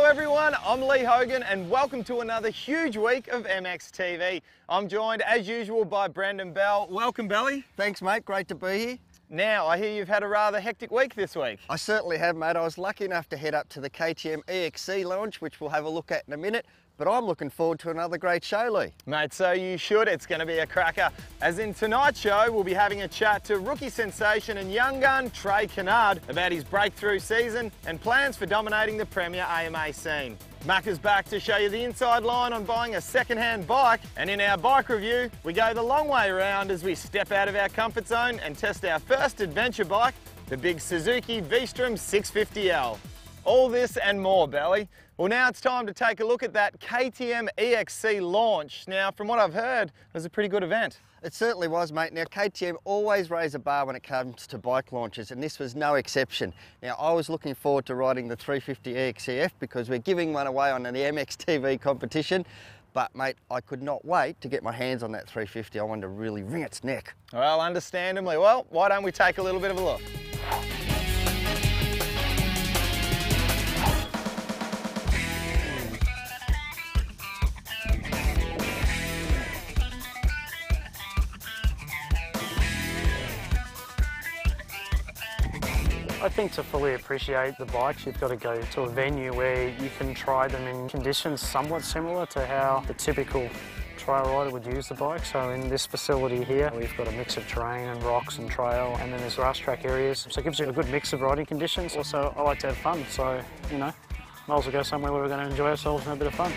everyone, I'm Lee Hogan and welcome to another huge week of MXTV. I'm joined as usual by Brendan Bell. Welcome, Belly. Thanks, mate. Great to be here. Now, I hear you've had a rather hectic week this week. I certainly have, mate. I was lucky enough to head up to the KTM EXC launch, which we'll have a look at in a minute, but I'm looking forward to another great show, Lee. Mate, so you should. It's going to be a cracker. As in tonight's show, we'll be having a chat to rookie sensation and young gun Trey Canard about his breakthrough season and plans for dominating the Premier AMA scene. Macca's back to show you the inside line on buying a second-hand bike, and in our bike review, we go the long way around as we step out of our comfort zone and test our first adventure bike, the big Suzuki V-Strom 650L. All this and more, Belly. Well, now it's time to take a look at that KTM EXC launch. Now, from what I've heard, it was a pretty good event. It certainly was, mate. Now, KTM always raise a bar when it comes to bike launches, and this was no exception. Now, I was looking forward to riding the 350 EXC F because we're giving one away on the MXTV competition. But, mate, I could not wait to get my hands on that 350. I wanted to really wring its neck. Well, understandably. Well, why don't we take a little bit of a look? I think to fully appreciate the bikes, you've got to go to a venue where you can try them in conditions somewhat similar to how the typical trail rider would use the bike. So in this facility here, we've got a mix of terrain and rocks and trail, and then there's race track areas. So it gives you a good mix of riding conditions. Also, I like to have fun, so, you know, might as well go somewhere where we're going to enjoy ourselves and have a bit of fun.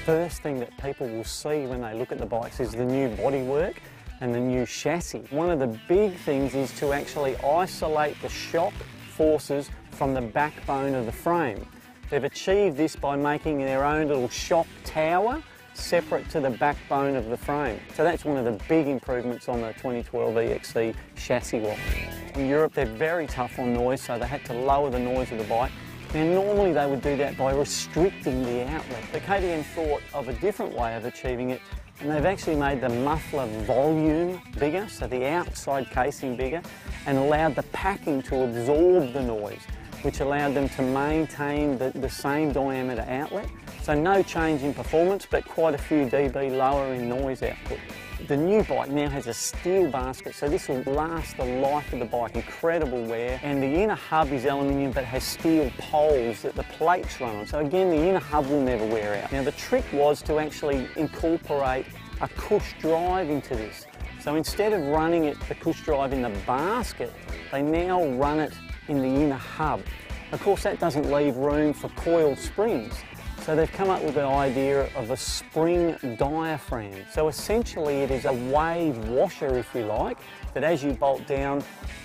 First thing that people will see when they look at the bikes is the new bodywork and the new chassis. One of the big things is to actually isolate the shock forces from the backbone of the frame. They've achieved this by making their own little shock tower separate to the backbone of the frame. So that's one of the big improvements on the 2012 EXC chassis block. In Europe, they're very tough on noise, so they had to lower the noise of the bike. Now, normally they would do that by restricting the outlet. The KTM thought of a different way of achieving it, and they've actually made the muffler volume bigger, so the outside casing bigger, and allowed the packing to absorb the noise, which allowed them to maintain the same diameter outlet. So no change in performance, but quite a few dB lower in noise output. The new bike now has a steel basket, so this will last the life of the bike, incredible wear. And the inner hub is aluminium but has steel poles that the plates run on. So again, the inner hub will never wear out. Now the trick was to actually incorporate a cush drive into this. So instead of running the cush drive in the basket, they now run it in the inner hub. Of course, that doesn't leave room for coiled springs. So they've come up with the idea of a spring diaphragm. So essentially it is a wave washer, if you like, that as you bolt down,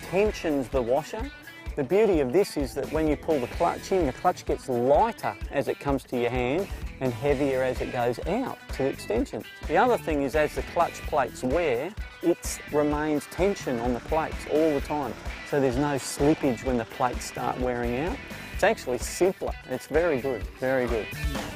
tensions the washer. The beauty of this is that when you pull the clutch in, the clutch gets lighter as it comes to your hand and heavier as it goes out to the extension. The other thing is as the clutch plates wear, it remains tension on the plates all the time. So there's no slippage when the plates start wearing out. It's actually simpler. It's very good, very good.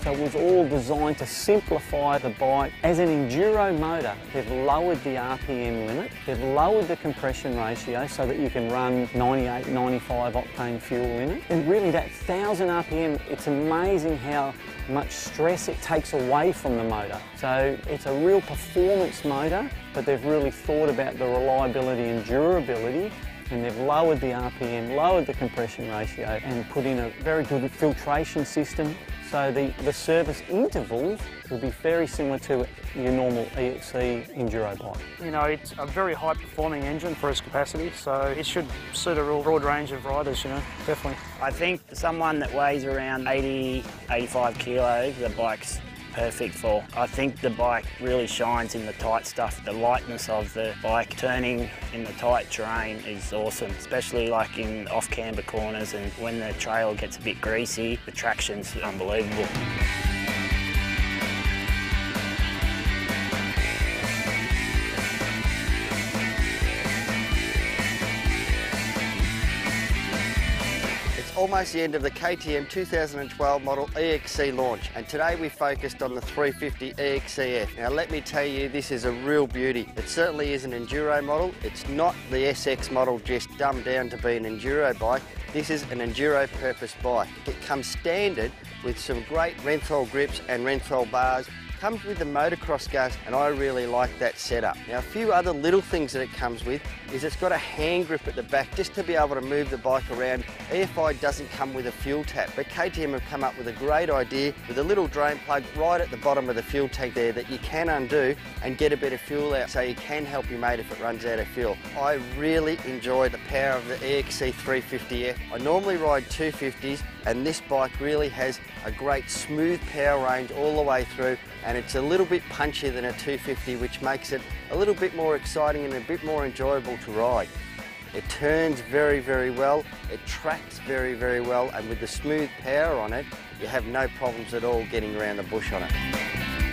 So it was all designed to simplify the bike. As an enduro motor, they've lowered the RPM limit, they've lowered the compression ratio so that you can run 98, 95 octane fuel in it. And really that 1000 RPM, it's amazing how much stress it takes away from the motor. So it's a real performance motor, but they've really thought about the reliability and durability, and they've lowered the RPM, lowered the compression ratio, and put in a very good filtration system. So the service intervals will be very similar to your normal EXC enduro bike. You know, it's a very high performing engine for its capacity, so it should suit a real broad range of riders, you know, definitely. I think someone that weighs around 80, 85 kilos, the bike's perfect for. I think the bike really shines in the tight stuff. The lightness of the bike turning in the tight terrain is awesome, especially like in off-camber corners, and when the trail gets a bit greasy, the traction's unbelievable. almost the end of the KTM 2012 model EXC launch, and today we focused on the 350 EXC F. Now let me tell you, this is a real beauty. It certainly is an enduro model. It's not the SX model just dumbed down to be an enduro bike. This is an enduro purpose bike. It comes standard with some great Renthal grips and Renthal bars. Comes with the motocross gas, and I really like that setup. Now, a few other little things that it comes with is it's got a hand grip at the back just to be able to move the bike around. EFI doesn't come with a fuel tap, but KTM have come up with a great idea with a little drain plug right at the bottom of the fuel tank there that you can undo and get a bit of fuel out, so you can help your mate if it runs out of fuel. I really enjoy the power of the EXC 350F. I normally ride 250s, and this bike really has a great smooth power range all the way through, and it's a little bit punchier than a 250, which makes it a little bit more exciting and a bit more enjoyable to ride. It turns very, very well, it tracks very, very well, and with the smooth power on it, you have no problems at all getting around the bush on it.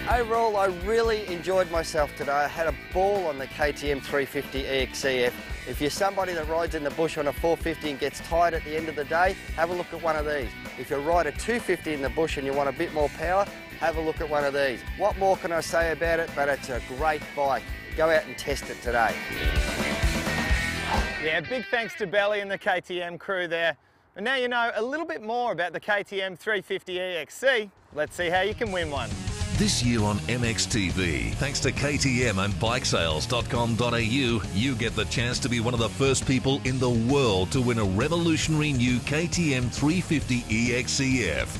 Overall, I really enjoyed myself today. I had a ball on the KTM 350 EXC F. If you're somebody that rides in the bush on a 450 and gets tired at the end of the day, have a look at one of these. If you ride a 250 in the bush and you want a bit more power, have a look at one of these. What more can I say about it? But it's a great bike. Go out and test it today. Yeah, big thanks to Belly and the KTM crew there. And now you know a little bit more about the KTM 350 EXC. Let's see how you can win one. This year on MXTV, thanks to KTM and bikesales.com.au, you get the chance to be one of the first people in the world to win a revolutionary new KTM 350 EXC F.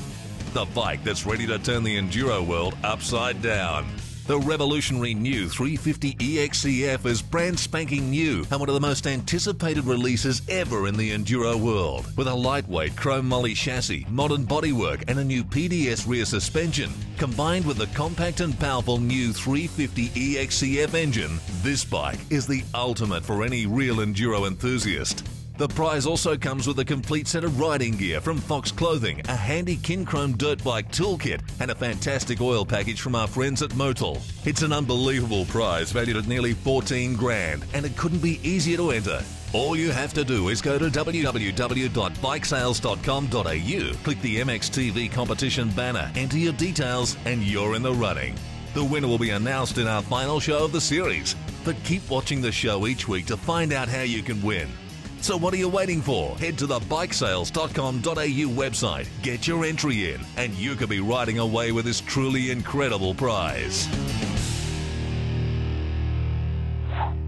The bike that's ready to turn the enduro world upside down. The revolutionary new 350 EXC F is brand spanking new and one of the most anticipated releases ever in the enduro world. With a lightweight chrome moly chassis, modern bodywork and a new PDS rear suspension, combined with the compact and powerful new 350 EXC F engine, this bike is the ultimate for any real enduro enthusiast. The prize also comes with a complete set of riding gear from Fox Clothing, a handy Kinchrome dirt bike toolkit, and a fantastic oil package from our friends at Motul. It's an unbelievable prize valued at nearly 14 grand, and it couldn't be easier to enter. All you have to do is go to www.bikesales.com.au, click the MXTV competition banner, enter your details, and you're in the running. The winner will be announced in our final show of the series. But keep watching the show each week to find out how you can win. So what are you waiting for? Head to the bikesales.com.au website, get your entry in, and you could be riding away with this truly incredible prize.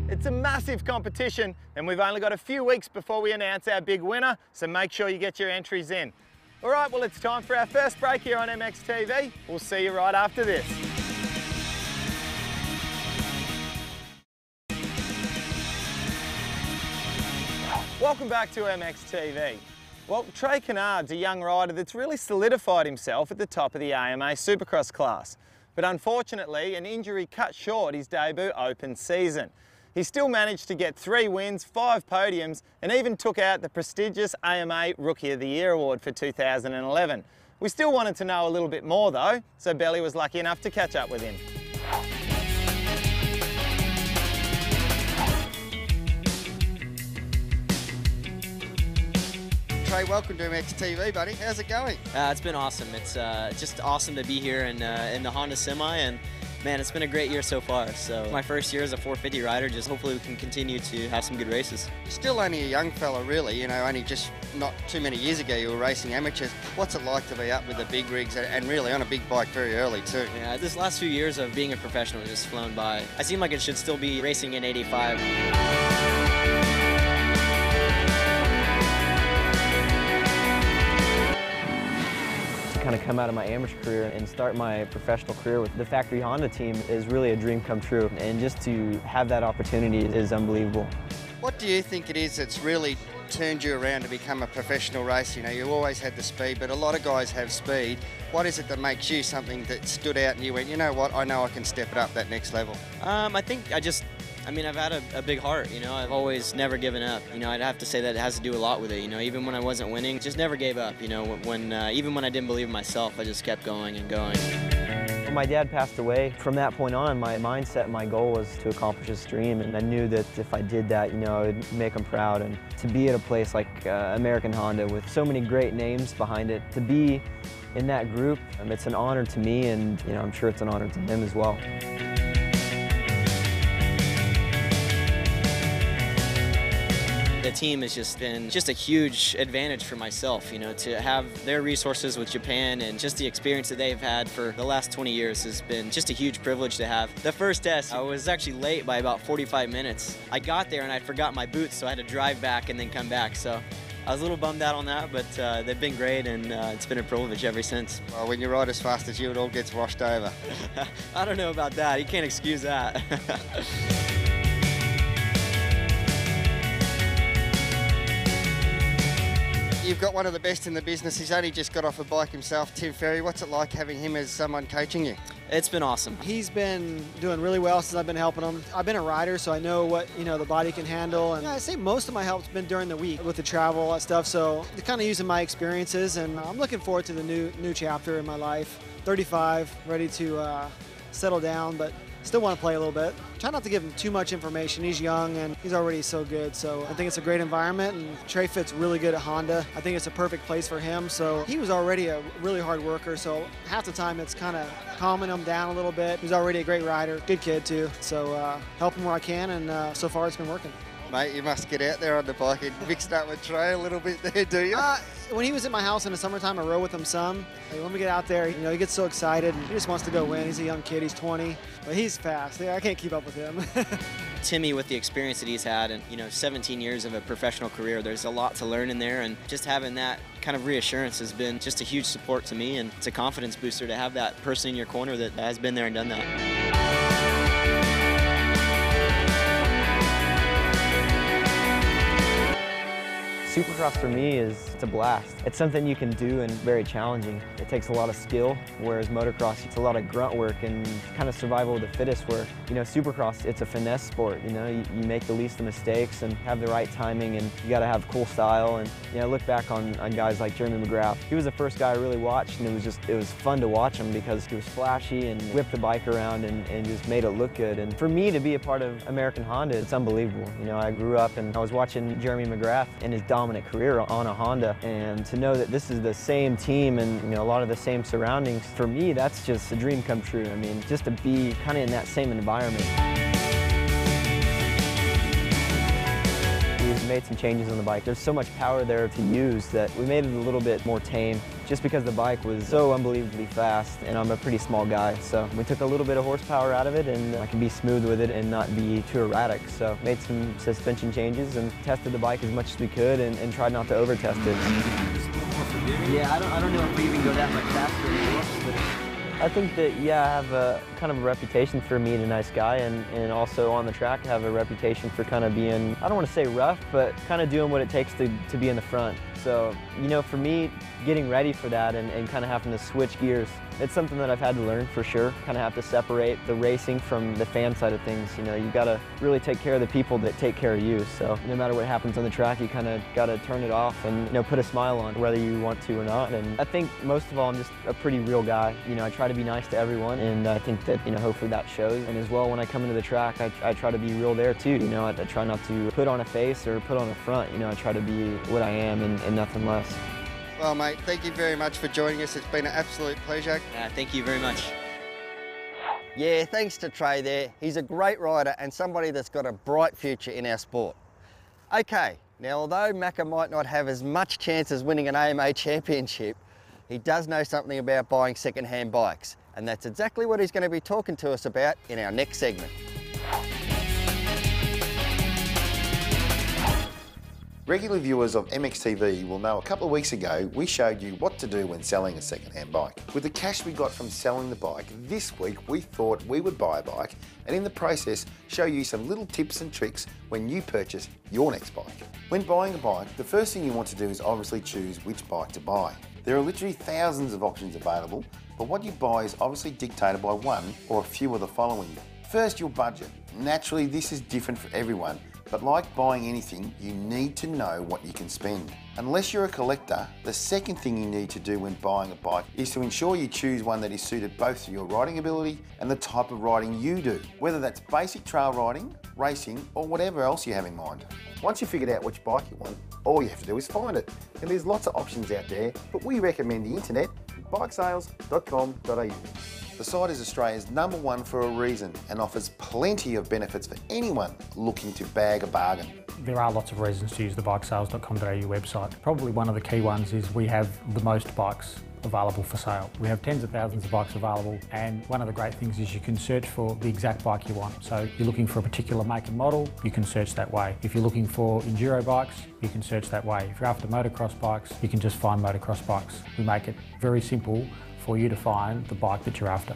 It's a massive competition, and we've only got a few weeks before we announce our big winner, so make sure you get your entries in. All right, well, it's time for our first break here on MXTV. We'll see you right after this. Welcome back to MXTV. Well, Trey Canard's a young rider that's really solidified himself at the top of the AMA SuperCross class. But unfortunately, an injury cut short his debut open season. He still managed to get 3 wins, 5 podiums, and even took out the prestigious AMA Rookie of the Year award for 2011. We still wanted to know a little bit more though, so Belly was lucky enough to catch up with him. Trey, welcome to MXTV, buddy. How's it going? It's been awesome. It's just awesome to be here in the Honda Semi, and man, it's been a great year so far. So my first year as a 450 rider, just hopefully we can continue to have some good races. Still only a young fella, really. You know, only just not too many years ago you were racing amateurs. What's it like to be up with the big rigs and really on a big bike very early too? Yeah, this last few years of being a professional has just flown by. I seem like it should still be racing in 85. Kind of come out of my amateur career and start my professional career with the factory Honda team is really a dream come true, and just to have that opportunity is unbelievable. What do you think it is that's really turned you around to become a professional racer? You know, you always had the speed, but a lot of guys have speed. What is it that makes you something that stood out and you went, you know what, I know I can step it up that next level? I think I've had a big heart, you know. I've always never given up. You know, I'd have to say that it has to do a lot with it, you know. Even when I wasn't winning, just never gave up, you know. Even when I didn't believe in myself, I just kept going and going. my dad passed away, from that point on, my mindset, my goal was to accomplish his dream, and I knew that if I did that, you know, I would make him proud. And to be at a place like American Honda with so many great names behind it, to be in that group, it's an honor to me, and you know, I'm sure it's an honor to him as well. The team has just been a huge advantage for myself, you know, to have their resources with Japan and just the experience that they've had for the last 20 years has been just a huge privilege to have. The first test, I was actually late by about 45 minutes. I got there and I forgot my boots, so I had to drive back and then come back. So I was a little bummed out on that, but they've been great, and it's been a privilege ever since. Well, when you ride as fast as you, it all gets washed over. I don't know about that. You can't excuse that. You've got one of the best in the business. He's only just got off a bike himself, Tim Ferry. What's it like having him as someone coaching you? It's been awesome. He's been doing really well since I've been helping him. I've been a rider, so I know what, you know, the body can handle. And I say most of my help's been during the week with the travel, all that stuff. So kind of using my experiences, and I'm looking forward to the new chapter in my life. 35, ready to settle down, but still want to play a little bit. Try not to give him too much information. He's young and he's already so good. So I think it's a great environment, and Trey fits really good at Honda. I think it's a perfect place for him. So he was already a really hard worker. So half the time it's kind of calming him down a little bit. He's already a great rider, good kid too. So help him where I can, and so far it's been working. Mate, you must get out there on the bike and mix it up with Trey a little bit there, do you? When he was at my house in the summertime, I rode with him some. When we get out there, you know, he gets so excited and he just wants to go win. He's a young kid, he's 20, but he's fast. I can't keep up with him. Timmy, with the experience that he's had and, you know, 17 years of a professional career, there's a lot to learn in there, and just having that kind of reassurance has been just a huge support to me, and it's a confidence booster to have that person in your corner that has been there and done that. Supercross for me it's a blast. It's something you can do and very challenging. It takes a lot of skill, whereas motocross, it's a lot of grunt work and kind of survival of the fittest work. You know, Supercross, it's a finesse sport. You know, you make the least of mistakes and have the right timing, and you got to have cool style. And you know, look back on guys like Jeremy McGrath. He was the first guy I really watched, and it was fun to watch him because he was flashy and whipped the bike around and just made it look good. And for me to be a part of American Honda, it's unbelievable. You know, I grew up and I was watching Jeremy McGrath and his dominant career on a Honda, and to know that this is the same team and, you know, a lot of the same surroundings, for me that's just a dream come true. I mean, just to be kind of in that same environment. We've made some changes on the bike. There's so much power there to use that we made it a little bit more tame, just because the bike was so unbelievably fast and I'm a pretty small guy. So we took a little bit of horsepower out of it, and I can be smooth with it and not be too erratic. So made some suspension changes and tested the bike as much as we could, and tried not to over-test it. Yeah, I don't know if we even go that much faster anymore, but I think that, yeah, I have a kind of a reputation for being a nice guy, and also on the track I have a reputation for kind of being, I don't want to say rough, but kind of doing what it takes to be in the front. So, you know, for me, getting ready for that and kind of having to switch gears, it's something that I've had to learn for sure. Kind of have to separate the racing from the fan side of things. You know, you got to really take care of the people that take care of you. So no matter what happens on the track, you kind of got to turn it off and, you know, put a smile on whether you want to or not. And I think most of all, I'm just a pretty real guy. You know, I try to be nice to everyone, and I think that, you know, hopefully that shows. And as well, when I come into the track, I try to be real there too. You know, I try not to put on a face or put on a front. You know, I try to be what I am and nothing less. Well, mate, thank you very much for joining us. It's been an absolute pleasure. Thank you very much. Yeah, thanks to Trey there. He's a great rider and somebody that's got a bright future in our sport. Okay, now although Macca might not have as much chance as winning an AMA championship, he does know something about buying second-hand bikes, and that's exactly what he's going to be talking to us about in our next segment. Regular viewers of MXTV will know a couple of weeks ago we showed you what to do when selling a second-hand bike. With the cash we got from selling the bike, this week we thought we would buy a bike and in the process show you some little tips and tricks when you purchase your next bike. When buying a bike, the first thing you want to do is obviously choose which bike to buy. There are literally thousands of options available, but what you buy is obviously dictated by one or a few of the following. First, your budget. Naturally, this is different for everyone, But like buying anything, you need to know what you can spend. Unless you're a collector, the second thing you need to do when buying a bike is to ensure you choose one that is suited both to your riding ability and the type of riding you do, whether that's basic trail riding, racing, or whatever else you have in mind. Once you've figured out which bike you want, all you have to do is find it. And there's lots of options out there, but we recommend the internet, bikesales.com.au. The site is Australia's #1 for a reason and offers plenty of benefits for anyone looking to bag a bargain. There are lots of reasons to use the bikesales.com.au website. Probably one of the key ones is we have the most bikes available for sale. We have tens of thousands of bikes available, and one of the great things is you can search for the exact bike you want. So if you're looking for a particular make and model, you can search that way. If you're looking for enduro bikes, you can search that way. If you're after motocross bikes, you can just find motocross bikes. We make it very simple for you to find the bike that you're after.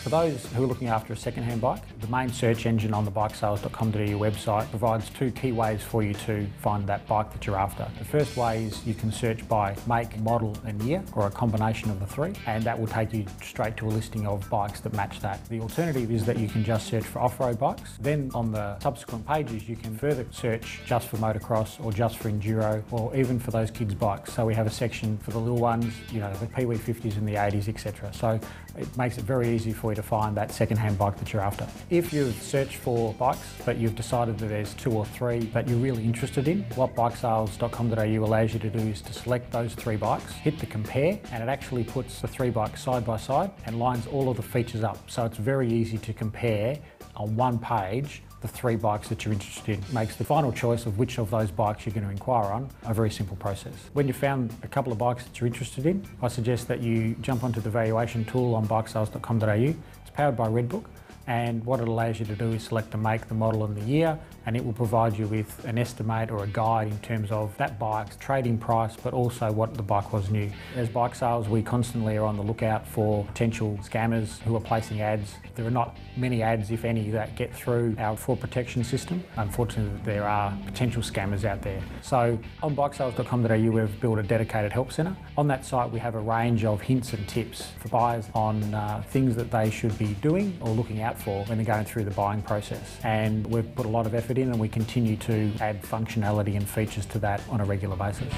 For those who are looking after a second-hand bike, the main search engine on the bikesales.com.au website provides two key ways for you to find that bike that you're after. The first way is you can search by make, model and year, or a combination of the three, and that will take you straight to a listing of bikes that match that. The alternative is that you can just search for off-road bikes. Then on the subsequent pages you can further search just for motocross or just for enduro, or even for those kids' bikes. So we have a section for the little ones, you know, the Pee-wee 50s and the 80s, etc. So it makes it very easy for you to find that second-hand bike that you're after. If you've searched for bikes but you've decided that there's two or three that you're really interested in, what bikesales.com.au allows you to do is to select those three bikes, hit the compare, and it actually puts the three bikes side by side and lines all of the features up. So it's very easy to compare on one page the three bikes that you're interested in. Makes the final choice of which of those bikes you're going to inquire on a very simple process. When you've found a couple of bikes that you're interested in, I suggest that you jump onto the valuation tool on bikesales.com.au. It's powered by Redbook, and what it allows you to do is select the make, the model and the year, and it will provide you with an estimate or a guide in terms of that bike's trade-in price, but also what the bike was new. As bike sales, we constantly are on the lookout for potential scammers who are placing ads. There are not many ads, if any, that get through our fraud protection system. Unfortunately, there are potential scammers out there. So on bikesales.com.au, we've built a dedicated help centre. On that site, we have a range of hints and tips for buyers on things that they should be doing or looking out for when they're going through the buying process. And we've put a lot of effort in, and we continue to add functionality and features to that on a regular basis.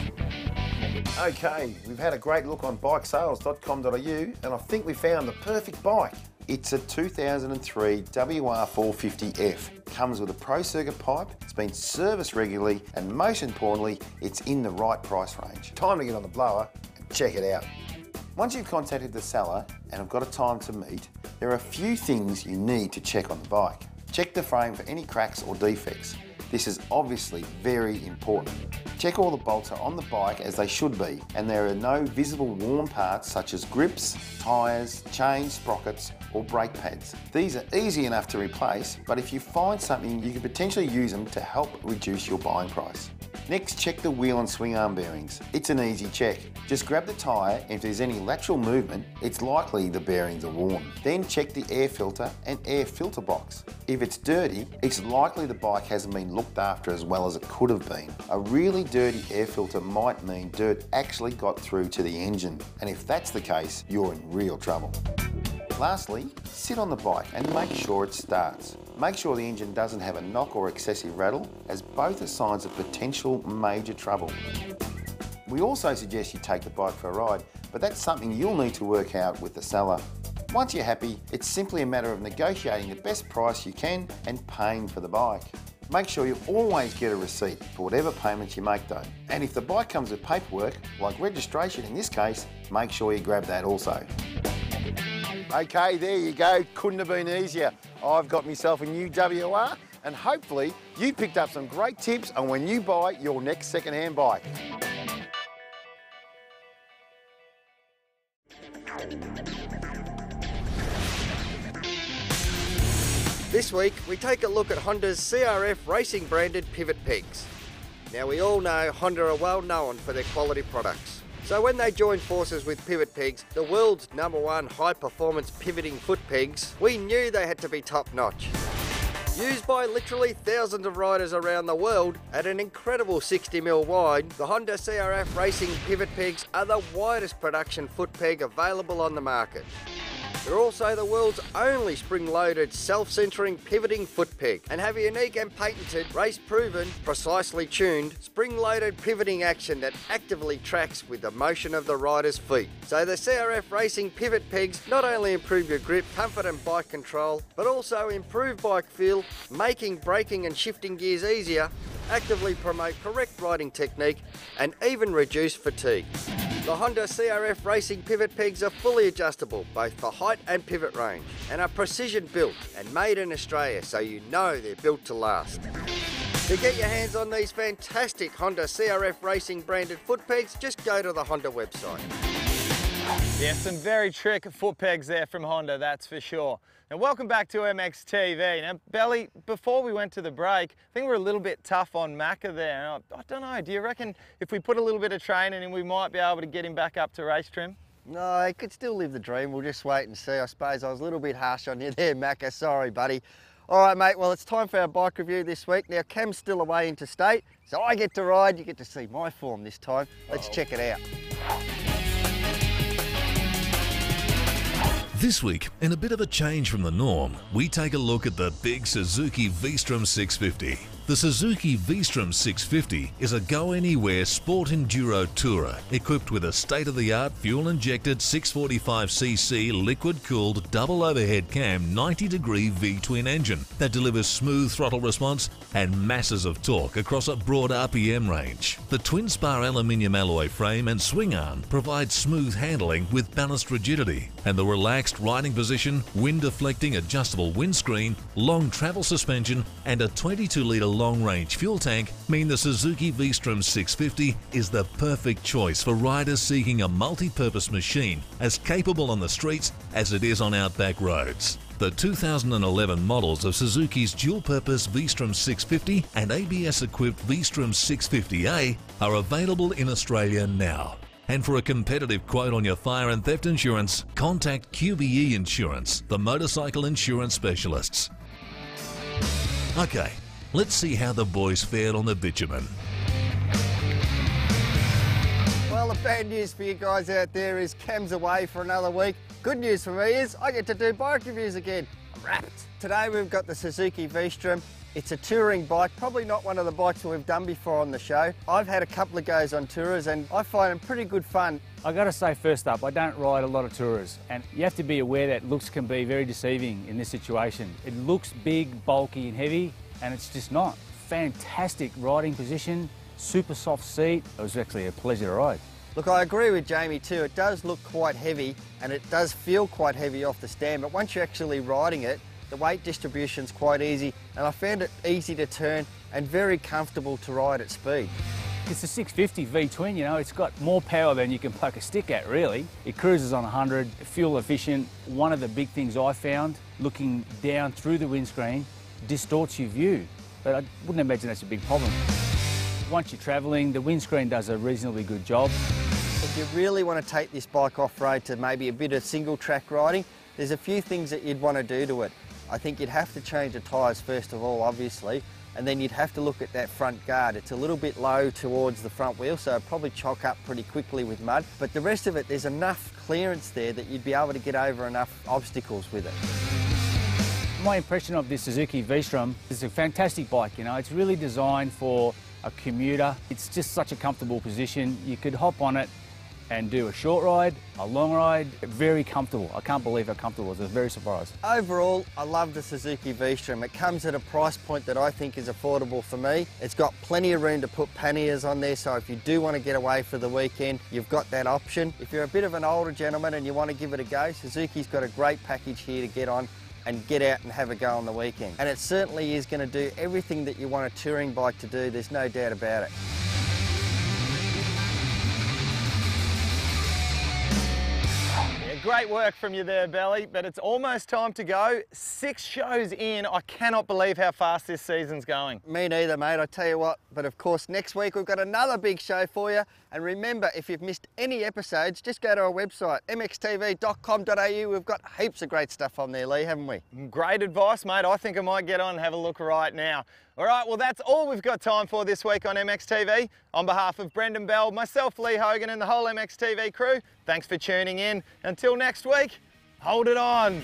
Okay, we've had a great look on bikesales.com.au and I think we found the perfect bike. It's a 2003 WR450F. Comes with a Pro Circuit pipe, it's been serviced regularly, and most importantly, it's in the right price range. Time to get on the blower and check it out. Once you've contacted the seller and have got a time to meet, there are a few things you need to check on the bike. Check the frame for any cracks or defects. This is obviously very important. Check all the bolts are on the bike as they should be, and there are no visible worn parts such as grips, tyres, chains, sprockets or brake pads. These are easy enough to replace, but if you find something, you can potentially use them to help reduce your buying price. Next, check the wheel and swing arm bearings. It's an easy check. Just grab the tyre, and if there's any lateral movement, it's likely the bearings are worn. Then check the air filter and air filter box. If it's dirty, it's likely the bike hasn't been looked after as well as it could have been. A really dirty air filter might mean dirt actually got through to the engine, and if that's the case, you're in real trouble. Lastly, sit on the bike and make sure it starts. Make sure the engine doesn't have a knock or excessive rattle, as both are signs of potential major trouble. We also suggest you take the bike for a ride, but that's something you'll need to work out with the seller. Once you're happy, it's simply a matter of negotiating the best price you can and paying for the bike. Make sure you always get a receipt for whatever payments you make though. And if the bike comes with paperwork, like registration in this case, make sure you grab that also. Okay, there you go. Couldn't have been easier. I've got myself a new WR, and hopefully you picked up some great tips on when you buy your next second-hand bike. This week, we take a look at Honda's CRF racing branded pivot pegs. Now, we all know Honda are well known for their quality products. So when they joined forces with Pivot Pegs, the world's #1 high-performance pivoting foot pegs, we knew they had to be top-notch. Used by literally thousands of riders around the world at an incredible 60mm wide, the Honda CRF racing pivot pegs are the widest production foot peg available on the market. They're also the world's only spring-loaded, self-centering, pivoting foot peg and have a unique and patented, race-proven, precisely tuned, spring-loaded pivoting action that actively tracks with the motion of the rider's feet. So the CRF Racing pivot pegs not only improve your grip, comfort and bike control, but also improve bike feel, making braking and shifting gears easier, actively promote correct riding technique and even reduce fatigue. The Honda CRF Racing pivot pegs are fully adjustable, both for height and pivot range, and are precision built and made in Australia, so you know they're built to last. To get your hands on these fantastic Honda CRF Racing branded foot pegs, just go to the Honda website. Yeah, some very trick foot pegs there from Honda, that's for sure. Now, welcome back to MXTV. Now, Belly, before we went to the break, I think we're a little bit tough on Macca there. I don't know, do you reckon if we put a little bit of training in, we might be able to get him back up to race trim? No, he could still live the dream. We'll just wait and see. I suppose I was a little bit harsh on you there, Macca. Sorry, buddy. All right, mate, well, it's time for our bike review this week. Now, Cam's still away interstate, so I get to ride. You get to see my form this time. Let's check it out. This week, in a bit of a change from the norm, we take a look at the big Suzuki V-Strom 650. The Suzuki V-Strom 650 is a go-anywhere sport enduro tourer equipped with a state-of-the-art fuel-injected 645cc liquid-cooled double overhead cam 90-degree V-twin engine that delivers smooth throttle response and masses of torque across a broad RPM range. The twin-spar aluminium alloy frame and swing arm provide smooth handling with balanced rigidity, and the relaxed riding position, wind-deflecting adjustable windscreen, long travel suspension and a 22-litre long-range fuel tank mean the Suzuki V-Strom 650 is the perfect choice for riders seeking a multi-purpose machine as capable on the streets as it is on outback roads. The 2011 models of Suzuki's dual-purpose V-Strom 650 and ABS-equipped V-Strom 650A are available in Australia now. And for a competitive quote on your fire and theft insurance, contact QBE Insurance, the motorcycle insurance specialists. Okay, let's see how the boys fared on the bitumen. Well, the bad news for you guys out there is Cam's away for another week. Good news for me is I get to do bike reviews again. I'm wrapped. Today we've got the Suzuki V-Strom. It's a touring bike, probably not one of the bikes that we've done before on the show. I've had a couple of goes on tourers and I find them pretty good fun. I got to say first up, I don't ride a lot of tourers, and you have to be aware that looks can be very deceiving in this situation. It looks big, bulky and heavy, and it's just not. Fantastic riding position, super soft seat. It was actually a pleasure to ride. Look, I agree with Jamie too. It does look quite heavy and it does feel quite heavy off the stand, but once you're actually riding it, the weight distribution's quite easy, and I found it easy to turn and very comfortable to ride at speed. It's a 650 V-twin, you know, it's got more power than you can poke a stick at, really. It cruises on 100, fuel efficient. One of the big things I found, looking down through the windscreen, distorts your view, but I wouldn't imagine that's a big problem. Once you're travelling, the windscreen does a reasonably good job. If you really want to take this bike off-road to maybe a bit of single track riding, there's a few things that you'd want to do to it. I think you'd have to change the tyres first of all, obviously, and then you'd have to look at that front guard. It's a little bit low towards the front wheel, so it'd probably chock up pretty quickly with mud, but the rest of it, there's enough clearance there that you'd be able to get over enough obstacles with it. My impression of this Suzuki V-Strom is a fantastic bike, you know, it's really designed for a commuter. It's just such a comfortable position. You could hop on it and do a short ride, a long ride, very comfortable. I can't believe how comfortable it is. I was very surprised. Overall, I love the Suzuki V-Strom. It comes at a price point that I think is affordable for me. It's got plenty of room to put panniers on there, so if you do want to get away for the weekend, you've got that option. If you're a bit of an older gentleman and you want to give it a go, Suzuki's got a great package here to get on and get out and have a go on the weekend. And it certainly is going to do everything that you want a touring bike to do, there's no doubt about it. Great work from you there, Belly, but it's almost time to go. 6 shows in. I cannot believe how fast this season's going. Me neither, mate, I tell you what. But of course, next week we've got another big show for you. And remember, if you've missed any episodes, just go to our website, mxtv.com.au. We've got heaps of great stuff on there, Lee, haven't we? Great advice, mate. I think I might get on and have a look right now. All right, well, that's all we've got time for this week on MXTV. On behalf of Brendan Bell, myself, Lee Hogan, and the whole MXTV crew, thanks for tuning in. Until next week, Hold it on.